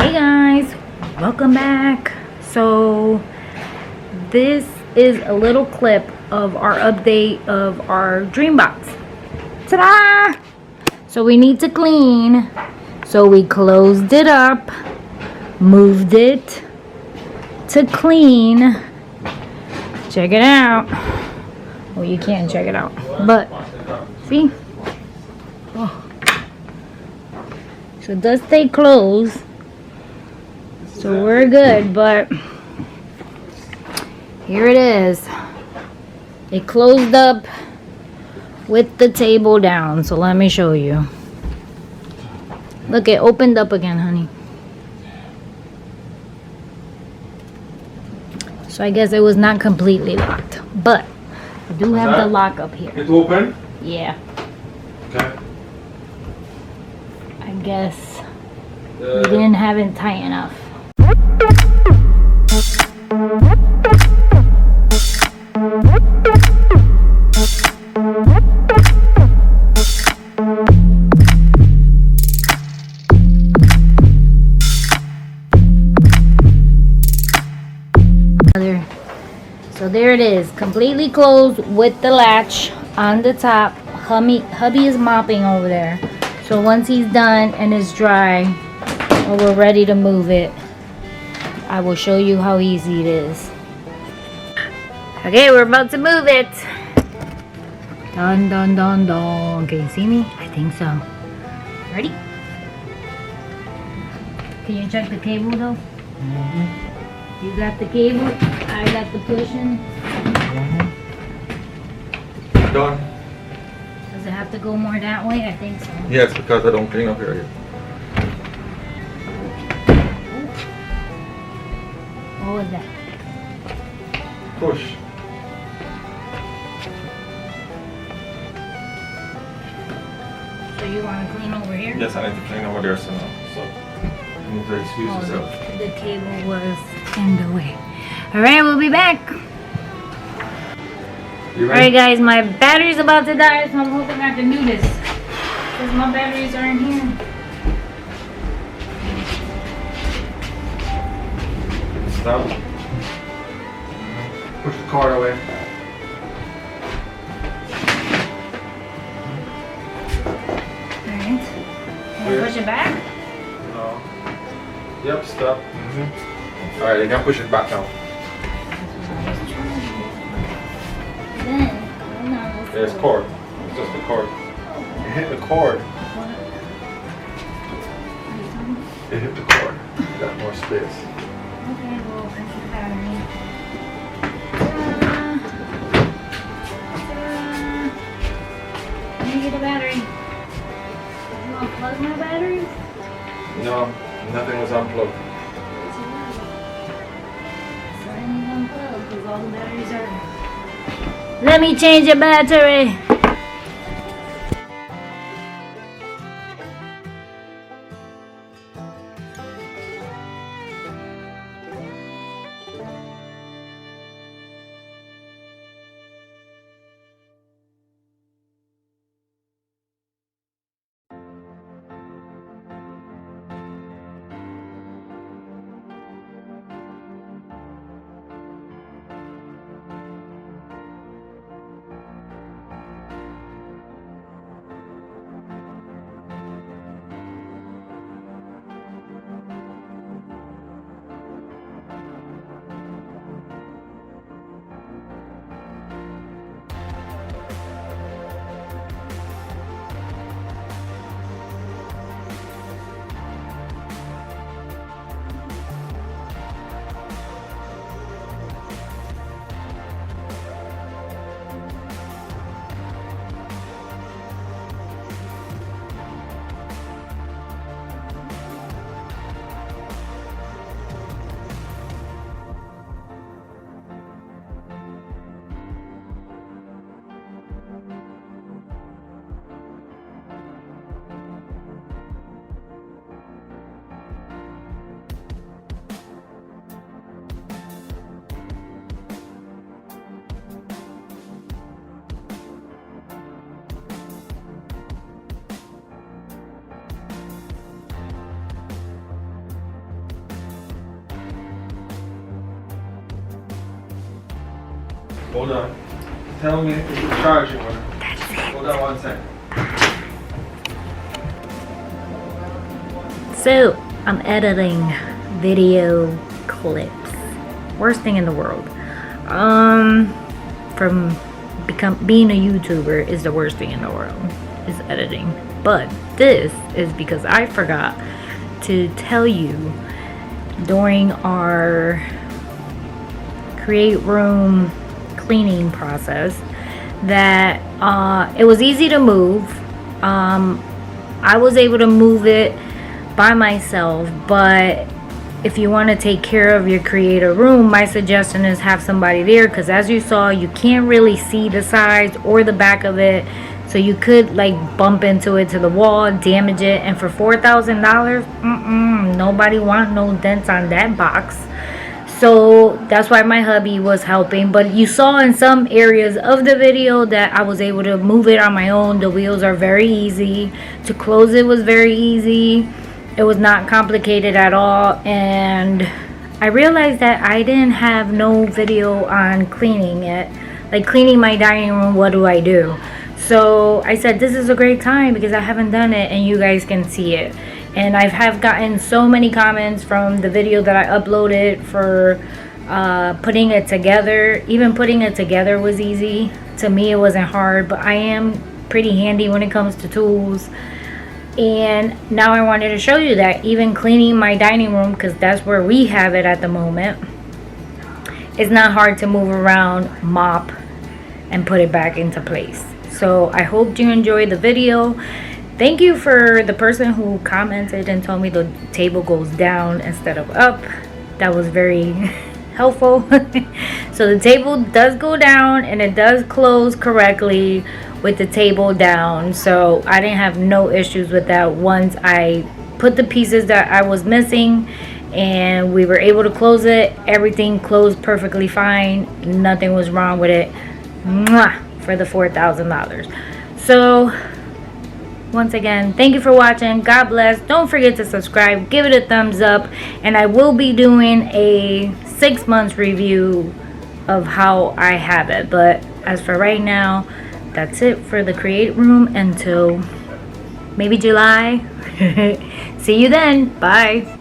Hey guys, welcome back. So this is a little clip of our update of our Dreambox. Ta-da! So we need to clean. So we closed it up, moved it to clean. Check it out. Well, you can't check it out, but see? Oh. So it does stay closed. So we're good, but here it is. It closed up with the table down. So let me show you. Look, it opened up again, honey. So I guess it was not completely locked, but I do have the lock up here. It open? Yeah. Okay. I guess we didn't have it tight enough. So there it is, completely closed with the latch on the top. Hubby is mopping over there. So once he's done and it's dry, or we're ready to move it, I will show you how easy it is. Okay, we're about to move it. Dun dun dun dun. Can you see me? I think so. Ready? Can you check the cable though? You got the cable, I got the pushing. Done. Does it have to go more that way? I think so. Yes, because I don't clean up here yet. What was that? Push. So you want to clean over here? Yes, I need to clean over there so now. So you need to excuse yourself. The cable was in the way. Alright, we'll be back. Alright guys, my battery's about to die, so I'm hoping I can do this. Because my batteries are in here. Stop. Push the cord away. Alright. Can you push it back? No. Yep, stop. Alright, you can push it back now. There's cord. It's just the cord. You hit the cord. You hit the cord. You got more space. Okay, well, I see the battery. Let me get the battery. You want to plug my batteries? No, nothing was unplugged. So I need to unplug because all the batteries are... Let me change the battery. Hold on. Tell me if you're charging one. That's it. Hold on 1 second. So, I'm editing video clips. Worst thing in the world. From being a YouTuber is the worst thing in the world, is editing. But this is because I forgot to tell you during our Create Room cleaning process that it was easy to move. I was able to move it by myself, but if you want to take care of your creator room, my suggestion is have somebody there, because as you saw, you can't really see the sides or the back of it, so you could like bump into it to the wall, damage it, and for $4,000, nobody want no dents on that box. So that's why my hubby was helping. But you saw in some areas of the video that I was able to move it on my own. The wheels are very easy to close. It was very easy. It was not complicated at all. And I realized that I didn't have no video on cleaning it, like cleaning my dining room. What do I do? So I said this is a great time because I haven't done it and you guys can see it. And I have gotten so many comments from the video that I uploaded for putting it together. Even putting it together was easy. To me, it wasn't hard, but I am pretty handy when it comes to tools. And now I wanted to show you that even cleaning my dining room, because that's where we have it at the moment, it's not hard to move around, mop, and put it back into place. So I hope you enjoyed the video. Thank you for the person who commented and told me the table goes down instead of up. That was very helpful. So the table does go down and it does close correctly with the table down. So I didn't have no issues with that once I put the pieces that I was missing and we were able to close it. Everything closed perfectly fine. Nothing was wrong with it. Mwah, for the $4,000. So once again, thank you for watching. God bless. Don't forget to subscribe, give it a thumbs up, and I will be doing a 6 months review of how I have it. But as for right now, that's it for the Create Room until maybe July. See you then. Bye.